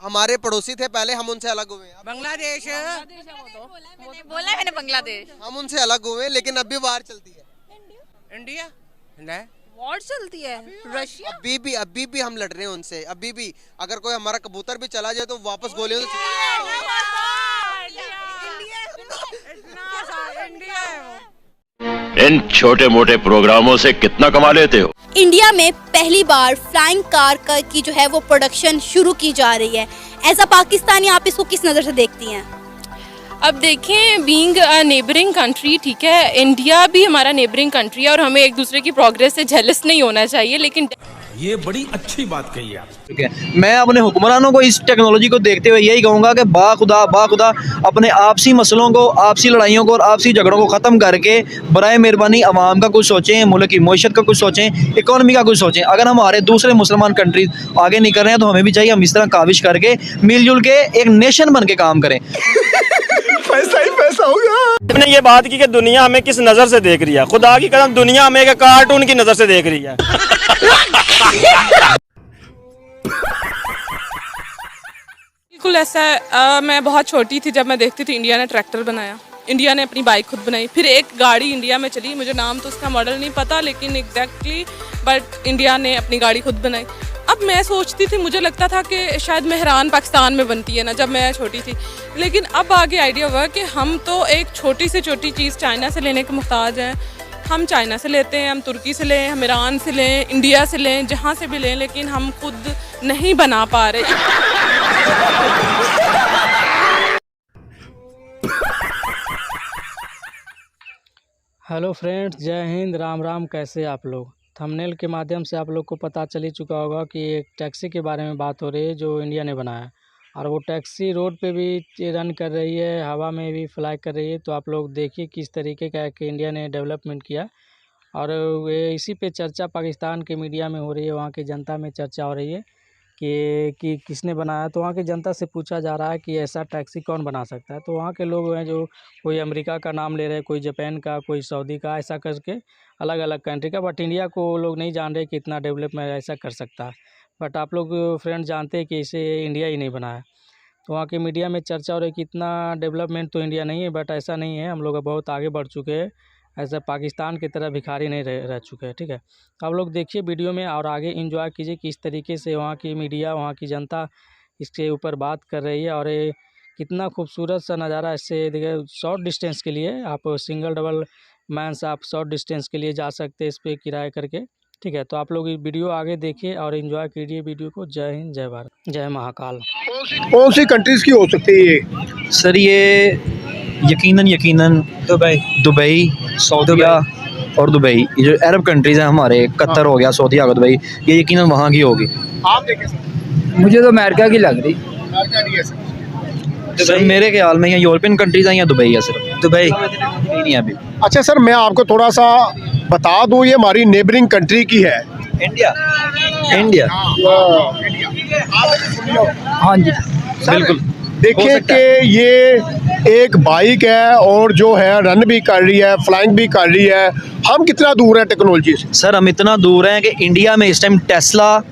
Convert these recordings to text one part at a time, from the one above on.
हमारे पड़ोसी थे पहले, हम उनसे अलग हुए हैं। बांग्लादेश बोला है मैंने बांग्लादेश। हम उनसे अलग हुए लेकिन अब भी वार चलती है। इंडिया नहीं वॉर चलती है रशिया। अभी भी हम लड़ रहे हैं उनसे, अभी भी। अगर कोई हमारा कबूतर भी चला जाए तो वापस गोलियों से इन छोटे मोटे प्रोग्रामों से कितना कमा लेते हो? इंडिया में पहली बार फ्लाइंग कार की जो है वो प्रोडक्शन शुरू की जा रही है। एज अ पाकिस्तानी आप इसको किस नज़र से देखती हैं? अब देखें, बीइंग अ नेबरिंग कंट्री, ठीक है, इंडिया भी हमारा नेबरिंग कंट्री है और हमें एक दूसरे की प्रोग्रेस से जेलस नहीं होना चाहिए, लेकिन ये बड़ी अच्छी बात कही आप। ठीक है, मैं अपने हुक्मरानों को इस टेक्नोलॉजी को देखते हुए यही कहूँगा कि बाखुदा अपने आपसी मसलों को, आपसी लड़ाइयों को और आपसी झगड़ों को ख़त्म करके बराए मेहरबानी आवाम का कुछ सोचें, मुल्क की मईशत का कुछ सोचें, इकॉनमी का कुछ सोचें। अगर हमारे दूसरे मुसलमान कंट्रीज आगे नहीं कर रहे हैं तो हमें भी चाहिए हम इस तरह काविश करके मिलजुल के एक नेशन बन के काम करें। पैसा ही पैसा होगा। आपने ये बात की कि दुनिया हमें किस नज़र से देख रही है, खुदा की कसम दुनिया हमें एक कार्टून की नज़र से देख रही है। बिल्कुल ऐसा है। मैं बहुत छोटी थी जब मैं देखती थी इंडिया ने ट्रैक्टर बनाया, इंडिया ने अपनी बाइक खुद बनाई, फिर एक गाड़ी इंडिया में चली, मुझे नाम तो उसका मॉडल नहीं पता लेकिन एग्जैक्टली, बट इंडिया ने अपनी गाड़ी खुद बनाई। अब मैं सोचती थी, मुझे लगता था कि शायद मेहरान पाकिस्तान में बनती है ना, जब मैं छोटी थी, लेकिन अब आगे आइडिया हुआ कि हम तो एक छोटी से छोटी चीज़ चाइना से लेने के मुहताज हैं। हम चाइना से लेते हैं, हम तुर्की से लें, हम ईरान से लें, इंडिया से लें, जहाँ से भी लें, लेकिन हम खुद नहीं बना पा रहे। हेलो फ्रेंड्स, जय हिंद, राम राम। कैसे आप लोग? थंबनेल के माध्यम से आप लोग को पता चल ही चुका होगा कि एक टैक्सी के बारे में बात हो रही है जो इंडिया ने बनाया, और वो टैक्सी रोड पे भी रन कर रही है, हवा में भी फ्लाई कर रही है। तो आप लोग देखिए किस तरीके का कि इंडिया ने डेवलपमेंट किया, और इसी पे चर्चा पाकिस्तान के मीडिया में हो रही है, वहाँ की जनता में चर्चा हो रही है कि किसने बनाया। तो वहाँ की जनता से पूछा जा रहा है कि ऐसा टैक्सी कौन बना सकता है। तो वहाँ के लोग हैं जो कोई अमेरिका का नाम ले रहे हैं, कोई जापान का, कोई सऊदी का, ऐसा करके अलग अलग कंट्री का, बट इंडिया को लोग नहीं जान रहे कि इतना डेवलपमेंट ऐसा कर सकता है। बट आप लोग फ्रेंड जानते हैं कि इसे इंडिया ही नहीं बनाया। तो वहाँ के मीडिया में चर्चा हो रही है कि इतना डेवलपमेंट तो इंडिया नहीं है, बट ऐसा नहीं है, हम लोग बहुत आगे बढ़ चुके हैं, ऐसा पाकिस्तान की तरह भिखारी नहीं रह चुके हैं। ठीक है, तो आप लोग देखिए वीडियो में और आगे एंजॉय कीजिए कि इस तरीके से वहाँ की मीडिया, वहाँ की जनता इसके ऊपर बात कर रही है। और ये कितना खूबसूरत सा नज़ारा। इससे देखिए, शॉर्ट डिस्टेंस के लिए आप सिंगल डबल मैंस आप शॉर्ट डिस्टेंस के लिए जा सकते हैं इस पर किराया करके। ठीक है, तो आप लोग वीडियो आगे देखिए और एंजॉय कीजिए वीडियो को। जय हिंद, जय भारत, जय महाकाल। कौन सी कंट्रीज की हो सकती है ये? सर ये यकीनन दुबई, सऊदी और दुबई, ये जो अरब कंट्रीज़ हैं हमारे, कतर हो गया, सऊदी हो गया, दुबई, ये यकीनन वहाँ की होगी। आप देखें सर। मुझे तो अमेरिका की लग रही। अमेरिका की है सर मेरे ख्याल में या यूरोपियन कंट्रीज़ हैं या दुबई है, सिर्फ दुबई नहीं है अभी। अच्छा सर, मैं आपको थोड़ा सा बता दूँ, ये हमारी नेबरिंग कंट्री की है, इंडिया। हाँ जी, बिल्कुल। देखिए कि ये एक बाइक है और जो है रन भी कर रही है, फ्लाइंग भी कर रही है। हम कितना दूर हैं टेक्नोलॉजी से? सर हम इतना दूर हैं कि इंडिया में इस टाइम टेस्ला,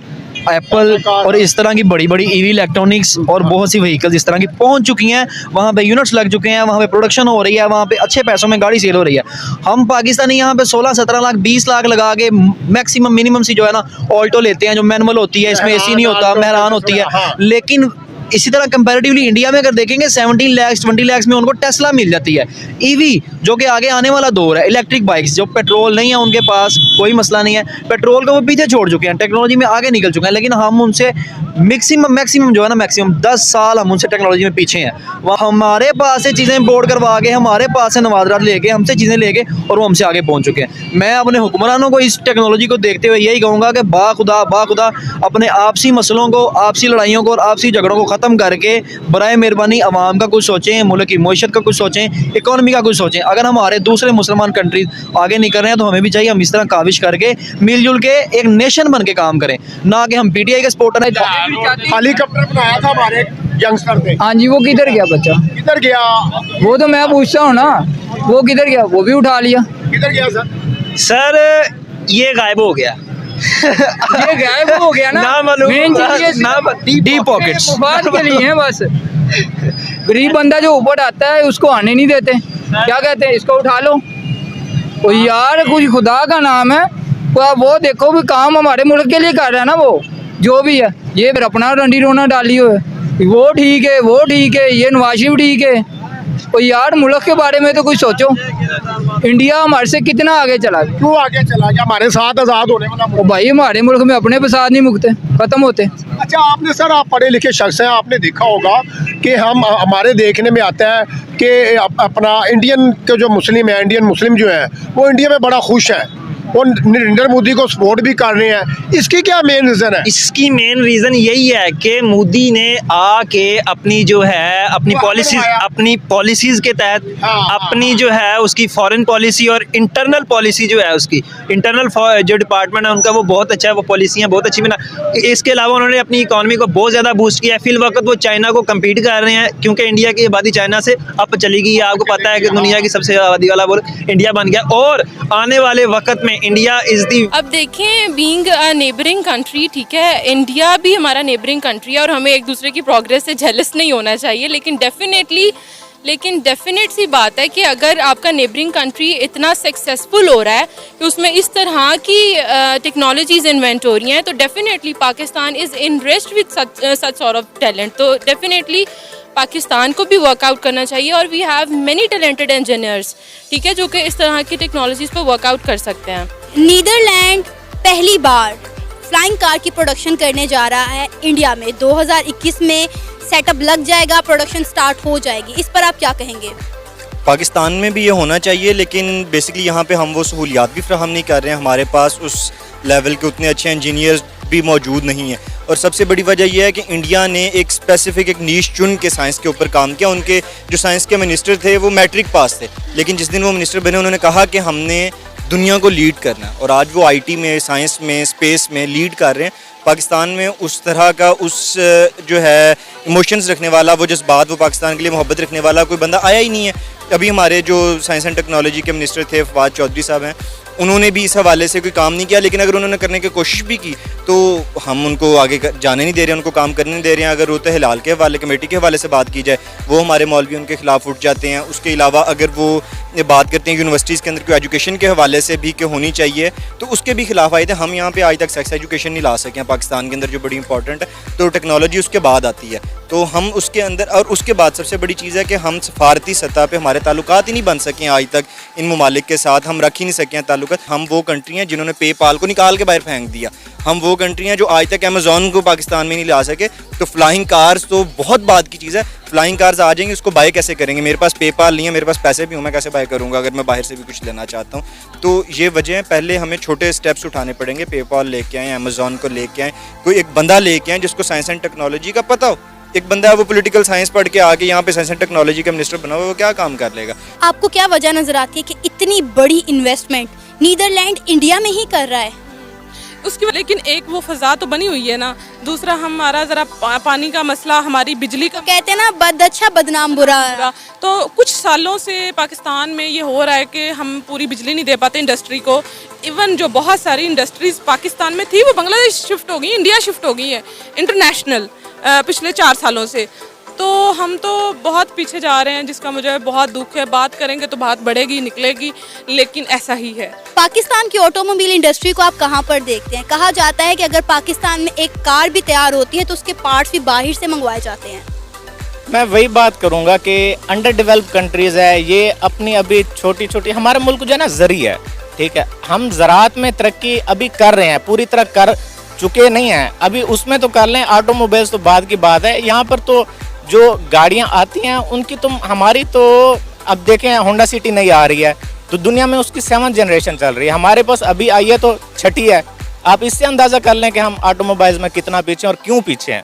एप्पल और इस तरह की बड़ी बड़ी ईवी इलेक्ट्रॉनिक्स और बहुत सी व्हीकल्स इस तरह की पहुंच चुकी हैं, वहाँ पे यूनिट्स लग चुके हैं, वहाँ पे प्रोडक्शन हो रही है, वहाँ पे अच्छे पैसों में गाड़ी सेल हो रही है। हम पाकिस्तानी यहाँ पे 16-17 लाख 20 लाख लगा के मैक्सिमम मिनिमम सी जो है ना ऑल्टो लेते हैं, जो मैनुअल होती है, इसमें एसी नहीं होता, मेहरान होती है। लेकिन इसी तरह कंपैरेटिवली इंडिया में अगर देखेंगे 17 लाख 20 लाख में उनको टेस्ला मिल जाती है। ईवी जो कि आगे आने वाला दौर है, इलेक्ट्रिक बाइक्स जो पेट्रोल नहीं है उनके पास कोई मसला नहीं है, पेट्रोल को वो पीछे छोड़ चुके हैं, टेक्नोलॉजी में आगे निकल चुके हैं। लेकिन हम उनसे मैक्सिमम जो है ना, मैक्सिमम 10 साल हम उनसे टेक्नोलॉजी में पीछे हैं। वह हमारे पास से चीज़ें इम्पोर्ट करवा के, हमारे पास से नवादरात लेके, हमसे चीज़ें लेके, और वो हमसे आगे पहुँच चुके हैं। मैं अपने हुक्मरानों को इस टेक्नोलॉजी को देखते हुए यही कहूँगा कि बाखुदा अपने आपसी मसलों को, आपसी लड़ाइयों को और आपसी झगड़ों को ख़त्म करके बराए मेहरबानी आवाम का कुछ सोचें, मुल्क की मईशत का कुछ सोचें, इकॉनमी का कुछ सोचें। अगर हमारे दूसरे मुसलमान कंट्रीज आगे नहीं कर रहे हैं तो हमें भी चाहिए हम इस तरह काविश करके मिलजुल के एक नेशन बन के काम करें, ना कि हम पीटीआई के सपोर्टर हैं। हेलीकॉप्टर बनाया था हमारे यंगस्टर ने। हाँ जी, वो किधर गया बच्चा? किधर गया? वो तो मैं पूछता हूँ ना, वो किधर गया? वो भी उठा लिया। किधर गया सर? सर ये गायब हो गया। ये गायब हो गया ना, ना मालूम, मेन चीज ये ना डीप पॉकेट्स बात के लिए है बस। गरीब बंदा जो ऊपर आता है उसको आने नहीं देते, क्या कहते हैं इसको उठा लो। और यार कुछ खुदा का नाम है, वो देखो भी काम हमारे मुल्क के लिए कर रहा है ना, वो जो भी है। ये फिर अपना रंडी रोना डाली हुए, वो ठीक है, वो ठीक है, ये नवाज शरीफ ठीक है। और यार मुल्क के बारे में तो कुछ सोचो, इंडिया हमारे से कितना आगे चला गया। क्यों आगे चला गया? हमारे साथ आज़ाद होने वाला मुल्क। और भाई हमारे मुल्क में अपने फसाद नहीं मुकते, खत्म होते। अच्छा, आपने सर, आप पढ़े लिखे शख्स हैं, आपने देखा होगा कि हमारे देखने में आता है कि अपना इंडियन के जो मुस्लिम है, इंडियन मुस्लिम जो है वो इंडिया में बड़ा खुश है और नरेंद्र मोदी को सपोर्ट भी कर रहे हैं। इसकी क्या मेन रीज़न है? इसकी मेन रीज़न यही है कि मोदी ने आके अपनी जो है अपनी पॉलिसीज़ के तहत अपनी जो है उसकी फॉरेन पॉलिसी और इंटरनल पॉलिसी जो है उसकी इंटरनल जो डिपार्टमेंट है उनका वो बहुत अच्छा है, वो पॉलिसियाँ बहुत अच्छी बना। इसके अलावा उन्होंने अपनी इकॉनमी को बहुत ज़्यादा बूस्ट किया है। फिल वक्त वो चाइना को कम्पीट कर रहे हैं क्योंकि इंडिया की आबादी चाइना से अप चली गई है। आपको पता है कि दुनिया की सबसे आबादी वाला मुल्क इंडिया बन गया और आने वाले वक्त में इंडिया इज दी। अब देखें, बीइंग अ नेबरिंग कंट्री, ठीक है, इंडिया भी हमारा नेबरिंग कंट्री है और हमें एक दूसरे की प्रोग्रेस से जेलस नहीं होना चाहिए। लेकिन डेफिनेट सी बात है कि अगर आपका नेबरिंग कंट्री इतना सक्सेसफुल हो रहा है कि उसमें इस तरह की टेक्नोलॉजीज इन्वेंट हो रही हैं, तो definitely Pakistan is enriched with such sort of talent. तो डेफिनेटली पाकिस्तान को भी वर्कआउट करना चाहिए और we have many talented engineers, ठीक है, जो कि इस तरह की टेक्नोलॉजीज़ पर वर्कआउट कर सकते हैं। नीदरलैंड पहली बार फ्लाइंग कार की प्रोडक्शन करने जा रहा है इंडिया में। 2021 में सेटअप लग जाएगा, प्रोडक्शन स्टार्ट हो जाएगी। इस पर आप क्या कहेंगे? पाकिस्तान में भी ये होना चाहिए, लेकिन बेसिकली यहाँ पे हम वो सहूलियात भी फ्राहम नहीं कर रहे हैं। हमारे पास उस लेवल के उतने अच्छे इंजीनियर्स भी मौजूद नहीं हैं। और सबसे बड़ी वजह यह है कि इंडिया ने एक स्पेसिफिक एक नीश चुन के साइंस के ऊपर काम किया। उनके जो साइंस के मिनिस्टर थे वो मैट्रिक पास थे, लेकिन जिस दिन वो मिनिस्टर बने उन्होंने कहा कि हमने दुनिया को लीड करना है और आज वो आईटी में, साइंस में, स्पेस में लीड कर रहे हैं। पाकिस्तान में उस तरह का उस जो है इमोशंस रखने वाला, वो जज्बात, वो पाकिस्तान के लिए मोहब्बत रखने वाला कोई बंदा आया ही नहीं है। अभी हमारे जो साइंस एंड टेक्नोलॉजी के मिनिस्टर थे फवाद चौधरी साहब हैं, उन्होंने भी इस हवाले से कोई काम नहीं किया। लेकिन अगर उन्होंने करने की कोशिश भी की तो हम उनको आगे जाने नहीं दे रहे हैं, उनको काम करने नहीं दे रहे हैं। अगर रोते हिलाल के हवाले, कमेटी के हवाले से बात की जाए, वो हमारे मौलवी उनके खिलाफ उठ जाते हैं। उसके अलावा अगर वो बात करते हैं यूनिवर्सिटीज़ के अंदर कोई एजुकेशन के हवाले से भी कि होनी चाहिए, तो उसके भी खिलाफ आए थे। हम यहाँ पे आज तक सेक्स एजुकेशन नहीं ला सके हैं पाकिस्तान के अंदर, जो बड़ी इंपॉर्टेंट है। तो टेक्नोलॉजी उसके बाद आती है, तो हम उसके अंदर, और उसके बाद सबसे बड़ी चीज़ है कि हम सफारती सतह पे हमारे ताल्लुकात ही नहीं बन सके आज तक इन ममालिक के साथ, हम रख ही नहीं सके हैं ताल्लुकात। हम वो कंट्री हैं जिन्होंने पेपाल को निकाल के बाहर फेंक दिया। हम वो कंट्री हैं जो आज तक अमेज़ॉन को पाकिस्तान में नहीं ला सके। तो फ्लाइंग कार्स तो बहुत बात की चीज़ है। फ्लाइंग कार्स आ जाएंगी, उसको बाय कैसे करेंगे? मेरे पास पेपाल नहीं है, मेरे पास पैसे भी हूँ, मैं कैसे बाय करूँगा अगर मैं बाहर से भी कुछ लेना चाहता हूँ? तो ये वजह है, पहले हमें छोटे स्टेप्स उठाने पड़ेंगे। पेपाल लेके आएँ, अमेज़ॉन को लेके आएँ, कोई एक बंदा लेके आएँ जिसको साइंस एंड टेक्नोलॉजी का पता हो। एक बंदा है वो पॉलिटिकल साइंस पढ़ के आके यहाँ पे साइंस एंड टेक्नोलॉजी का मिनिस्टर बना हुआ, वो क्या काम कर लेगा? आपको क्या वजह नजर आती है कि इतनी बड़ी इन्वेस्टमेंट नीदरलैंड इंडिया में ही कर रहा है? उसकी लेकिन एक वो फ़ज़ा तो बनी हुई है ना। दूसरा हमारा ज़रा पानी का मसला, हमारी बिजली का, कहते हैं ना बद अच्छा बदनाम बुरा। तो कुछ सालों से पाकिस्तान में ये हो रहा है कि हम पूरी बिजली नहीं दे पाते इंडस्ट्री को। इवन जो बहुत सारी इंडस्ट्रीज़ पाकिस्तान में थी वो बांग्लादेश शिफ्ट हो गई, इंडिया शिफ्ट हो गई है इंटरनेशनल पिछले 4 सालों से। तो हम तो बहुत पीछे जा रहे हैं, जिसका मुझे बहुत दुख है। बात करेंगे तो बात बढ़ेगी, निकलेगी, लेकिन ऐसा ही है। पाकिस्तान की ऑटोमोबाइल इंडस्ट्री को आप कहाँ पर देखते हैं? कहा जाता है कि अगर पाकिस्तान में एक कार भी तैयार होती है तो उसके पार्ट्स भी बाहर से मंगवाए जाते हैं। मैं वही बात करूँगा कि अंडर डेवलप कंट्रीज़ है ये, अपनी अभी छोटी छोटी, हमारा मुल्क जो है ना ज़री है, ठीक है, हम ज़राअत में तरक्की अभी कर रहे हैं, पूरी तरह कर चुके नहीं हैं, अभी उसमें तो कर लें। ऑटोमोबाइल्स तो बाद की बात है। यहाँ पर तो जो गाड़ियाँ आती हैं उनकी तो, हमारी तो अब देखें होंडा सिटी नहीं आ रही है, तो दुनिया में उसकी 7th जनरेशन चल रही है, हमारे पास अभी आई है तो 6ठी है। आप इससे अंदाज़ा कर लें कि हम ऑटोमोबाइल्स में कितना पीछे और क्यों पीछे हैं।